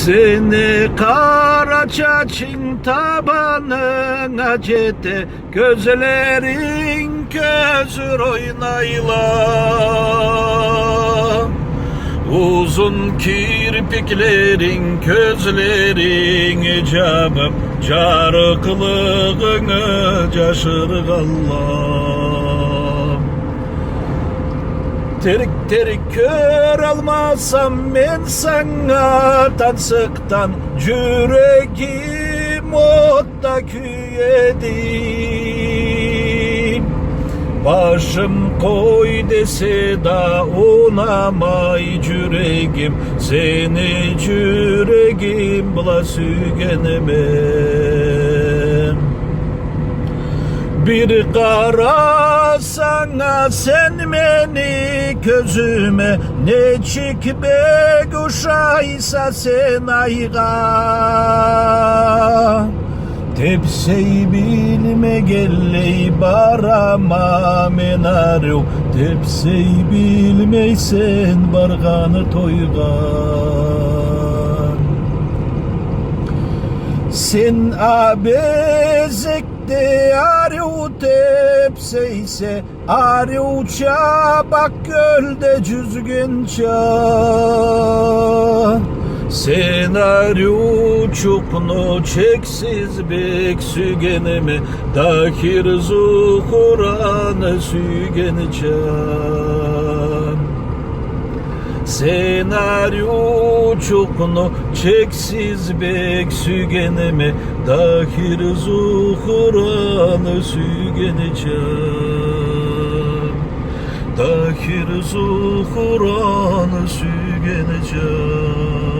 Seni kara çaçın tabanına cete, gözlerin közür oynayla. Uzun kirpiklerin, közlerin icabım, carıklığını caşırgallah. Terik terik kör almasam ben sana, tansıktan yüreğim otta küyedim. Başım koy dese da onamay yüreğim, seni yüreğim bula sügenemem. Bir kara sana sen beni gözüme, ne çikbe kuşaysa sen ayga. Tepsey bilme gelley barama menaryo, tepsey bilmeysen barganı toygan. Sen abezekte arıyor tepseyse, arıyor çabak gölde cüzgün çağ. Sen arıyor çokno çeksiz bek sügeneme, dahir zuhuranı sügeni çağ. Sen arıyor çokno çeksiz bek sügeneme, dahir zuhuranı sügeni çağ. Dahir zuhuranı sügeni çağ.